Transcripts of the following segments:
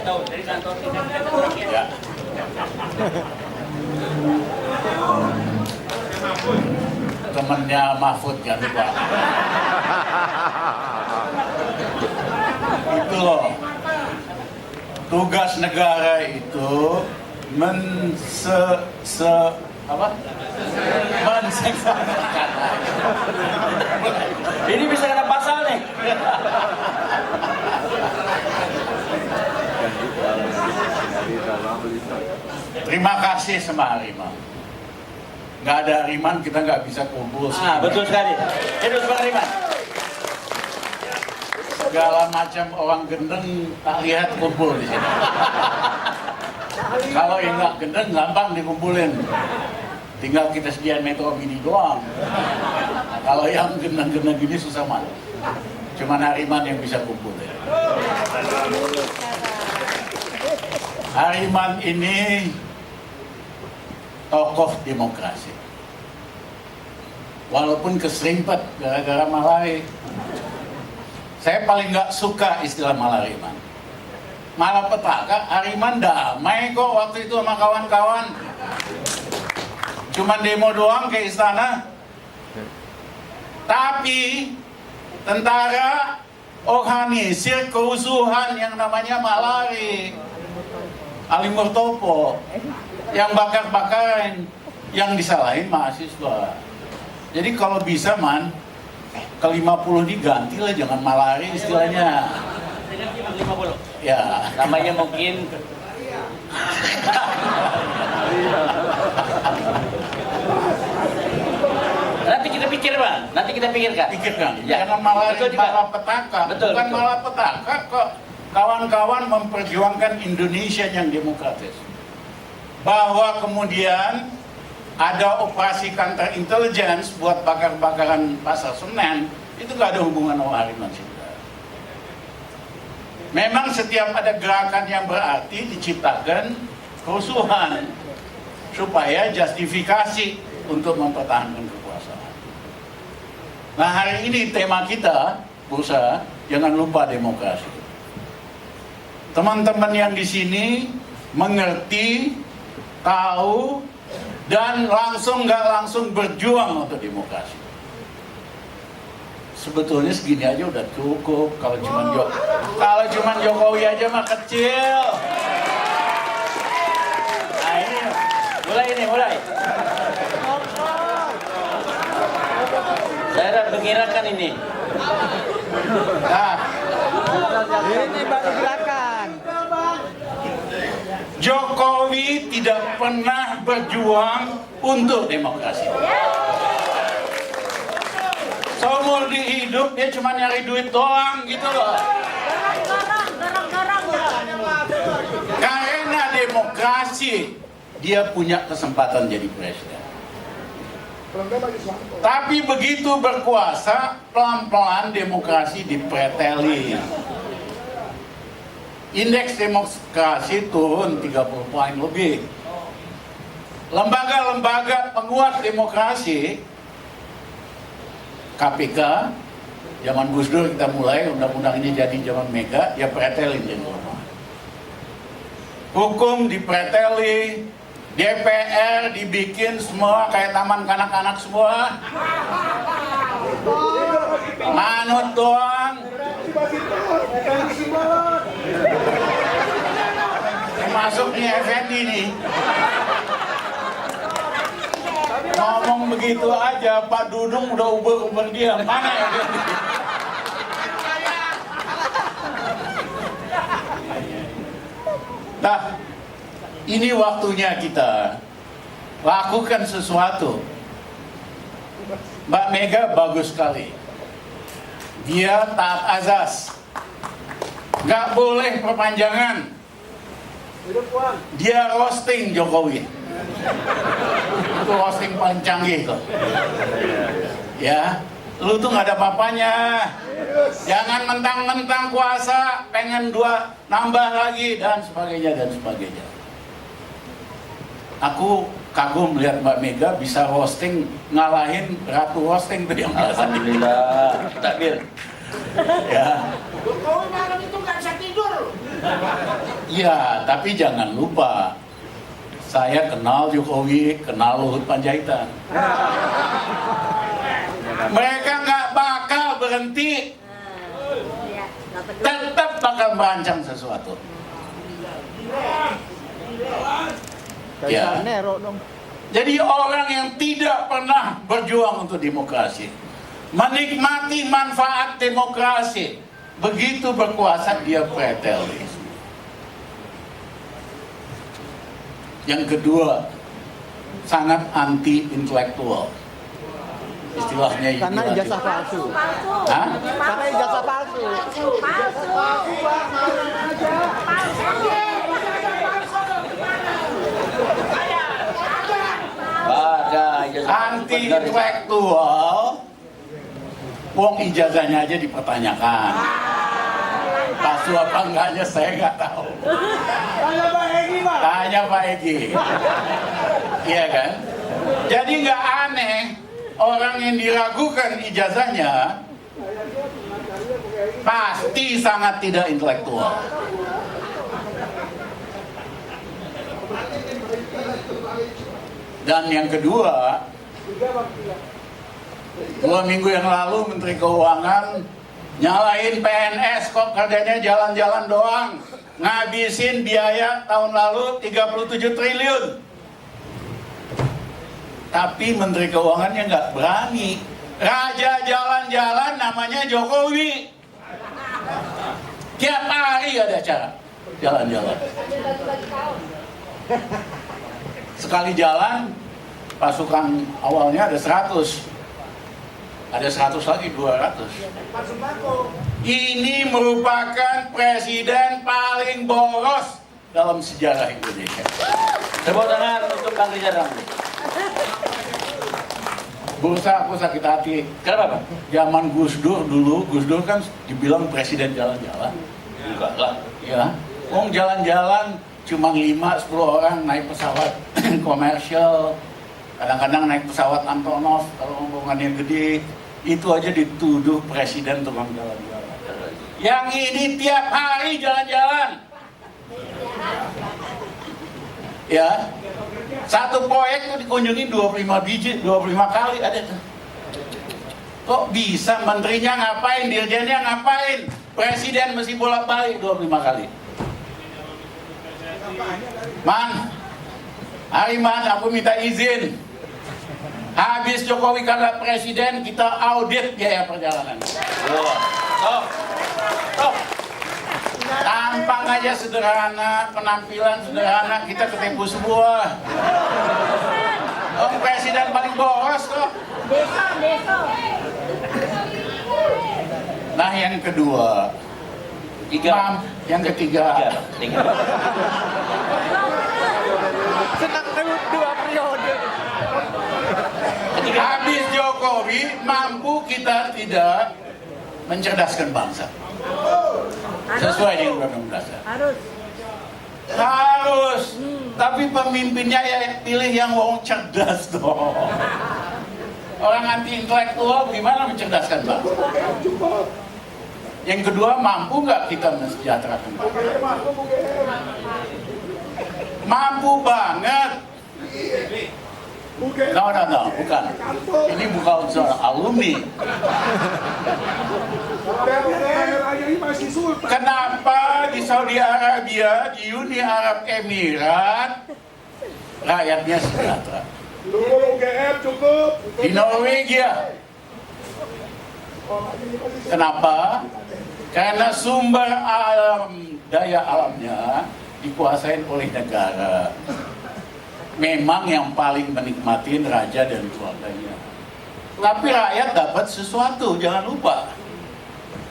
tahu dari kantor kita. Ya. Temennya Mahfud jangan lupa. Itu loh. Tugas negara itu menseksanakan. Ini bisa kena pasal nih. Terima kasih sama Harimau. Nggak ada Hariman kita nggak bisa kumpul. Betul sekali. Hidup Bang Hariman. Segala macam orang gendeng tak lihat kumpul di sini. Kalau yang nggak gendeng gampang dikumpulin. Tinggal kita sediain metro mini doang. Kalau yang gendeng-gendeng gini susah banget. Cuman Hariman yang bisa kumpul ya. Hariman ini tokoh demokrasi. Walaupun keserimpet gara-gara Malari. Saya paling nggak suka istilah Malariman. Malapetaka, Hariman damai kok waktu itu sama kawan-kawan. Cuman demo doang ke istana. Tapi tentara organisir kerusuhan yang namanya Malari. Ali Murtopo yang bakar-bakaran, yang disalahin mahasiswa. Jadi kalau bisa ke 50 diganti lah, jangan Malari istilahnya. 50. Ya. Namanya mungkin nanti kita pikir Bang, nanti kita pikirkan. Pikirkan, Ya. jangan Malari Betul juga. malapetaka. Betul, Bukan betul. malapetaka kok. Kawan-kawan memperjuangkan Indonesia yang demokratis. Bahwa kemudian ada operasi counter intelligence buat bakar-bakaran Pasar Senen, itu nggak ada hubungan sama Hariman Sinda. Memang setiap ada gerakan yang berarti diciptakan kerusuhan supaya justifikasi untuk mempertahankan kekuasaan. Nah, hari ini tema kita, Bursa, jangan lupa demokrasi. Teman-teman yang di sini mengerti, tahu, dan langsung nggak langsung berjuang untuk demokrasi. Sebetulnya segini aja udah cukup. Kalau cuman Jokowi aja mah kecil. Nah ini mulai. Saya dah mengirakan ini. Nah, Ini baru gerakan. Jokowi tidak pernah berjuang untuk demokrasi. Seumur hidup dia cuma nyari duit doang gitu loh. Karena demokrasi dia punya kesempatan jadi presiden. Tapi begitu berkuasa, pelan-pelan demokrasi dipreteli. Indeks demokrasi turun 30 poin lebih. Lembaga-lembaga penguat demokrasi, KPK, zaman Gus Dur kita mulai, undang-undang ini jadi zaman Mega, ya pretelin jadi lemah. Hukum dipreteli, DPR dibikin semua kayak taman kanak-kanak semua. Manut doang. Termasuk nih Effendi nih. Ngomong begitu aja, Pak Dudung udah uber-uber dia. Mana ya dia? Nah, ini waktunya kita lakukan sesuatu. Mbak Mega bagus sekali. Dia taat azas. Nggak boleh perpanjangan. Dia roasting Jokowi. Itu roasting paling canggih tuh. Ya, lu tuh nggak ada apa-apanya. Jangan mentang-mentang kuasa, pengen nambah lagi dan sebagainya dan sebagainya. Aku kagum melihat Mbak Mega bisa roasting, ngalahin Ratu roasting tuh yang biasa. Alhamdulillah. Takbir. Ya. Jokowi malam itu nggak bisa tidur. Ya, tapi jangan lupa, saya kenal Jokowi, kenal Luhut Panjaitan. Mereka nggak bakal berhenti, tetap bakal merancang sesuatu. Ya. Jadi orang yang tidak pernah berjuang untuk demokrasi, menikmati manfaat demokrasi, begitu berkuasa dia pretel. Yang kedua, sangat anti intelektual. Istilahnya itu. Karena ijazah palsu. Hah? Karena ijazah palsu. Anti intelektual, wong ijazahnya aja dipertanyakan. Palsu apa enggaknya saya nggak tahu. Tanya Pak Egi. Iya kan? Jadi nggak aneh orang yang diragukan ijazahnya pasti sangat tidak intelektual. Dan yang kedua, 2 minggu yang lalu Menteri Keuangan nyalain PNS kok kerjanya jalan-jalan doang, ngabisin biaya tahun lalu 37 triliun. Tapi Menteri Keuangannya nggak berani. Raja jalan-jalan namanya Jokowi. Tiap hari ada acara jalan-jalan. Sekali jalan, pasukan awalnya ada 100. Ada 100 lagi, 200. Ini merupakan presiden paling boros dalam sejarah Indonesia. Tepuk tangan untuk Kang Rizal Ramli. Bursa aku sakit hati. Kenapa, Pak? Zaman Gus Dur dulu, Gus Dur kan dibilang presiden jalan-jalan. Enggak lah. Ya, jalan-jalan cuma 5-10 orang naik pesawat komersial. Kadang-kadang naik pesawat Antonov kalau omongannya gede. Itu aja dituduh presiden tukang jalan-jalan. Yang ini tiap hari jalan-jalan. Ya, satu proyek itu dikunjungi 25 kali ada tuh. Kok bisa menterinya ngapain, dirjennya ngapain, presiden mesti bolak-balik 25 kali. Man, aku minta izin. Habis Jokowi kagak presiden, kita audit biaya perjalanan. Tampang aja sederhana, penampilan sederhana, kita ketipu semua. Presiden paling boros kok. Nah yang kedua, yang ketiga. Senang 2 periode. Habis Jokowi, mampu kita tidak mencerdaskan bangsa. Sesuai dengan Undang-Undang Dasar. Harus. Tapi pemimpinnya ya pilih yang wong cerdas dong. Orang anti intelektual gimana mencerdaskan bangsa? Yang kedua, mampu nggak kita mensejahterakan bangsa? Mampu banget. No, bukan. Ini bukan soal alumni. Kenapa di Saudi Arabia, di Uni Arab Emirat, rakyatnya sejahtera? Di Norwegia. Kenapa? Karena sumber daya alamnya dikuasain oleh negara. Memang yang paling menikmatin raja dan keluarganya. Tapi rakyat dapat sesuatu, jangan lupa.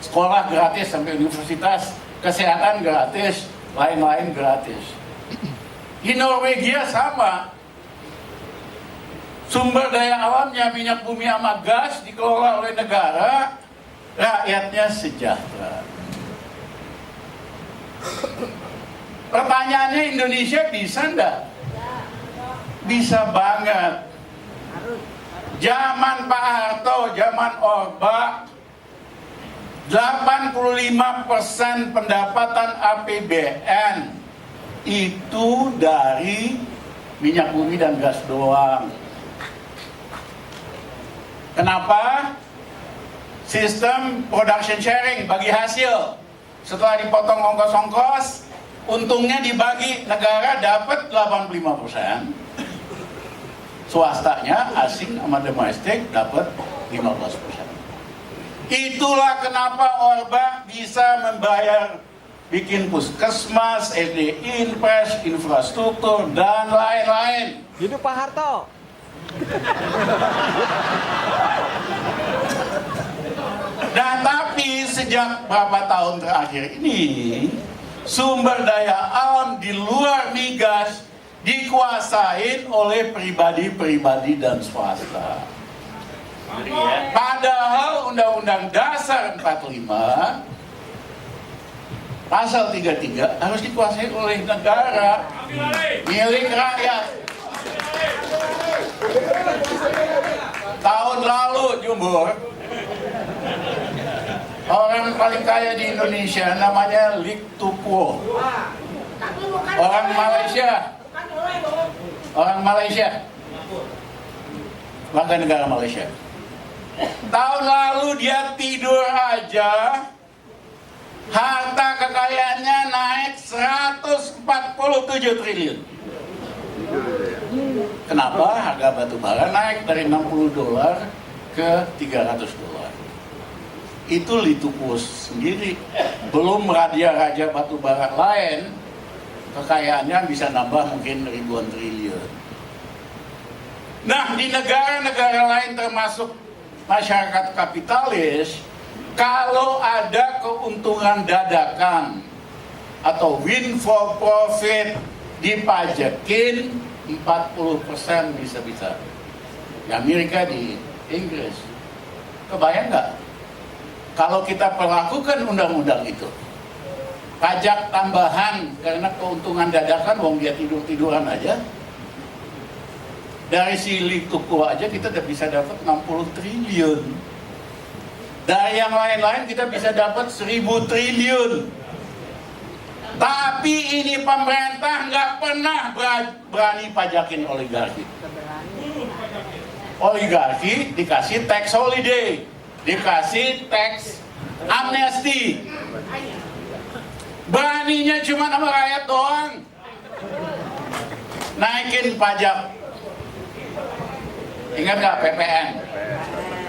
Sekolah gratis sampai universitas, kesehatan gratis, lain-lain gratis. Di Norwegia sama. Sumber daya alamnya, minyak bumi sama gas dikelola oleh negara, rakyatnya sejahtera. Pertanyaannya, Indonesia bisa enggak? Bisa banget. Zaman Pak Harto, zaman Orba, 85% pendapatan APBN itu dari minyak bumi dan gas doang. Kenapa? Sistem production sharing, bagi hasil. Setelah dipotong ongkos-ongkos, untungnya dibagi, negara dapat 85%. Swastanya, asing sama domestik dapat 15%. Itulah kenapa Orba bisa membayar bikin puskesmas, SD Inpres, infrastruktur, dan lain-lain. Hidup Pak Harto. Dan tapi sejak berapa tahun terakhir ini, sumber daya alam di luar migas dikuasain oleh pribadi-pribadi dan swasta. Padahal Undang-Undang Dasar 45 Pasal 33 harus dikuasai oleh negara, milik rakyat. Tahun lalu Jumbur, orang paling kaya di Indonesia namanya Lik Tupuo, orang Malaysia, warga negara Malaysia. Tahun lalu dia tidur aja, harta kekayaannya naik 147 triliun. Kenapa? Harga batu bara naik dari $60 ke $300. Itu Litupus sendiri. Belum raja-raja batu bara lain, kekayaannya bisa nambah mungkin ribuan triliun. Nah, di negara-negara lain termasuk masyarakat kapitalis, kalau ada keuntungan dadakan atau win for profit dipajakin 40% bisa-bisa. Di Amerika, di Inggris. Kebayang nggak? Kalau kita perlakukan undang-undang itu, pajak tambahan karena keuntungan dadakan, wong dia tidur-tiduran aja, dari si Lituku aja kita bisa dapat 60 triliun. Dari yang lain-lain kita bisa dapat 1000 triliun. Tapi ini pemerintah nggak pernah berani pajakin oligarki. Oligarki dikasih tax holiday, dikasih tax amnesty. Beraninya cuma sama rakyat doang. Naikin pajak. Ingat nggak PPN?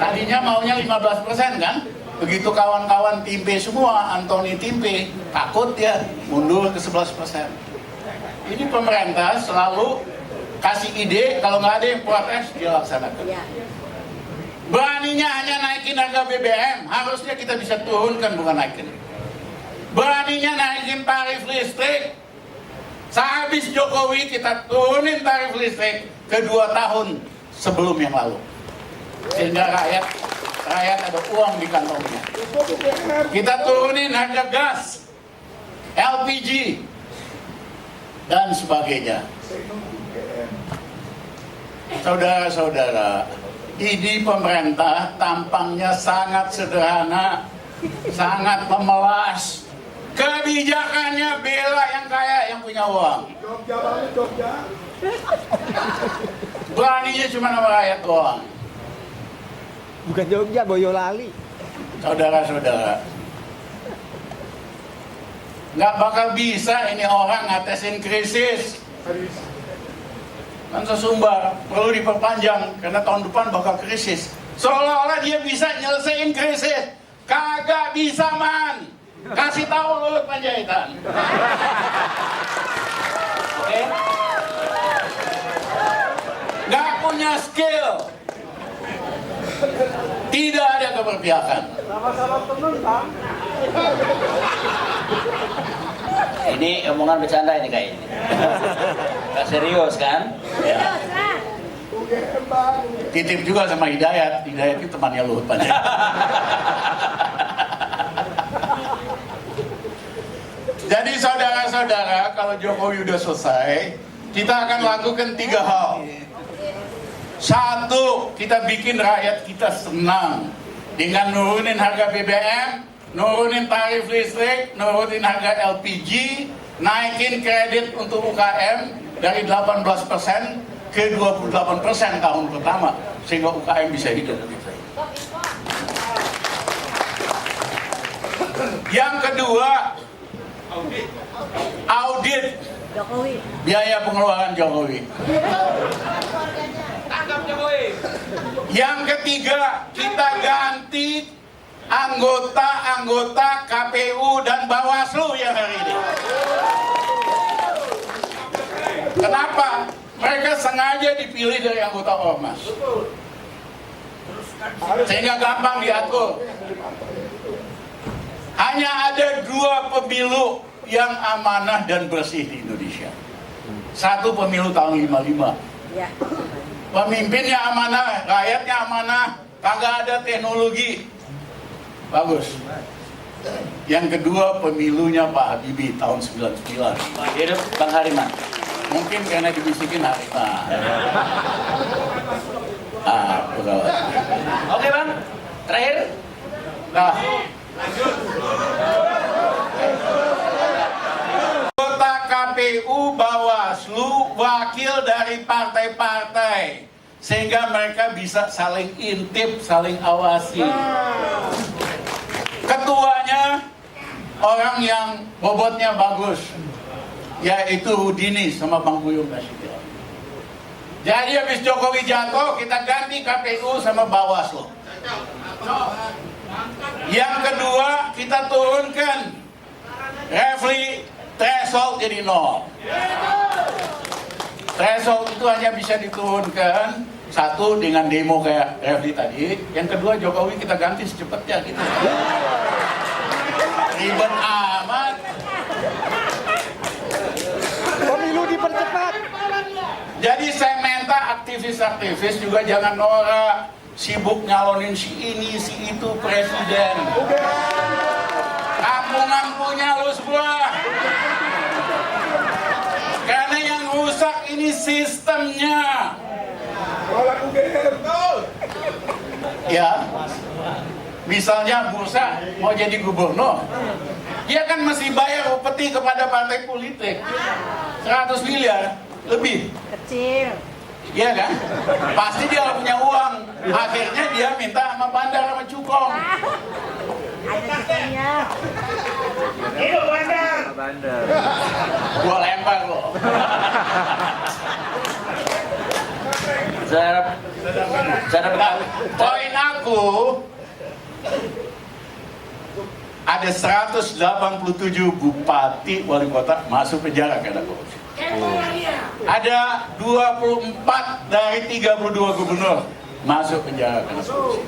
Tadinya maunya 15% kan? Begitu kawan-kawan Timpe semua, Anthony Timpe, takut dia mundur ke 11%. Ini pemerintah selalu kasih ide, kalau nggak ada yang protes, dia laksanakan. Beraninya hanya naikin harga BBM, harusnya kita bisa turunkan, bukan naikin. Beraninya naikin tarif listrik, sehabis Jokowi kita turunin tarif listrik ke 2 tahun sebelum yang lalu, sehingga rakyat ada uang di kantongnya. Kita turunin harga gas, LPG, dan sebagainya. Saudara-saudara, ide pemerintah tampaknya sangat sederhana, sangat memelas. Kebijakannya bela yang kaya, yang punya uang. Beraninya cuma nama rakyat doang. Bukan Jogja, Boyolali. Saudara-saudara, nggak bakal bisa ini orang ngatasin krisis. Kan sesumbar, perlu diperpanjang karena tahun depan bakal krisis. Seolah-olah dia bisa nyelesain krisis. Kagak bisa, man. Kasih tahu Luhut Panjaitan. Oke? Nggak punya skill. Tidak ada keberpihakan. Sama-sama temen, Bang. Ini omongan bercanda ini kayaknya. Gak serius kan? Ya. Titip juga sama Hidayat. Hidayat itu temannya Luhut Panjaitan. Jadi saudara-saudara, kalau Jokowi udah selesai, kita akan lakukan 3 hal. 1, kita bikin rakyat kita senang dengan nurunin harga BBM, nurunin tarif listrik, nurunin harga LPG, naikin kredit untuk UKM dari 18% ke 28% tahun pertama, sehingga UKM bisa hidup. Yang kedua, audit Jokowi. biaya pengeluaran Jokowi. Yang ketiga, kita ganti anggota-anggota KPU dan Bawaslu yang hari ini. Kenapa? Mereka sengaja dipilih dari anggota Ormas, sehingga gampang diatur. Hanya ada 2 pemilu yang amanah dan bersih di Indonesia. Satu pemilu tahun 55. Ya. Pemimpinnya amanah, rakyatnya amanah, kagak ada teknologi. Bagus. Yang kedua pemilunya Pak Habibie tahun 99. Hidup Bang Hariman. Mungkin karena dibisikin Hariman. Betul. Oke Bang, terakhir. Nah, anggota KPU, Bawaslu, wakil dari partai-partai, sehingga mereka bisa saling intip, saling awasi. Ketuanya orang yang bobotnya bagus, yaitu Houdini sama Bang Buyung Nasution. Jadi habis Jokowi jatuh, kita ganti KPU sama Bawaslu. Yang kedua, kita turunkan refli threshold jadi 0. Threshold itu hanya bisa diturunkan, satu dengan demo kayak refli tadi, yang kedua Jokowi kita ganti secepatnya gitu. Ribet amat. Pemilu dipercepat. Jadi saya minta aktivis-aktivis juga jangan norak, sibuk nyalonin si ini, si itu presiden. Kampungan punya lu semua. Karena yang rusak ini sistemnya. Ya, misalnya Bursa mau jadi gubernur, dia kan mesti bayar upeti kepada partai politik 100 miliar lebih. Kecil. Iya kan? Pasti dia nggak punya uang. Akhirnya dia minta sama Bandar sama Cukong. Ada cutinya. Gua lempar loh. Cara Poin aku ada 187 bupati wali kota masuk penjara karena korupsi. Ada 24 dari 32 gubernur masuk penjara karena korupsi.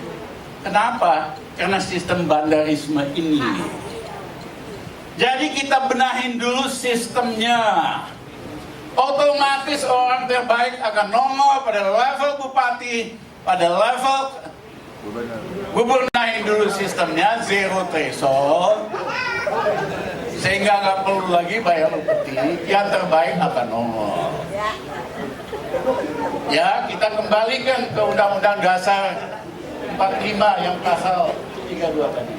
Kenapa? Karena sistem bandarisme ini. Jadi kita benahin dulu sistemnya. Otomatis orang terbaik akan nongol pada level bupati, pada level gubernur. Benahin dulu sistemnya, zero threshold, sehingga nggak perlu lagi bayar upeti, yang terbaik akan nongol. Ya, kita kembalikan ke Undang-Undang Dasar 45 yang pasal 32 tadi.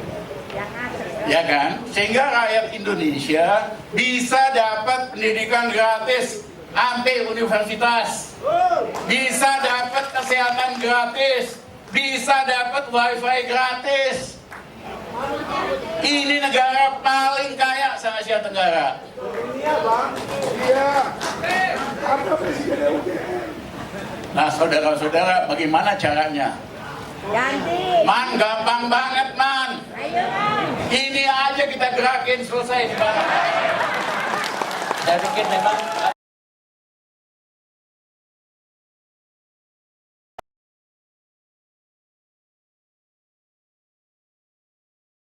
Yang asli. Ya kan? Sehingga rakyat Indonesia bisa dapat pendidikan gratis sampai universitas. Bisa dapat kesehatan gratis. Bisa dapat wifi gratis. Ini negara paling kaya se-Asia Tenggara. Iya bang. Iya. Apa presidennya udah? Nah saudara-saudara, bagaimana caranya? Ganti. Man, gampang banget man. Ayo kan. Ini aja kita gerakin selesai di mana. Saya pikir memang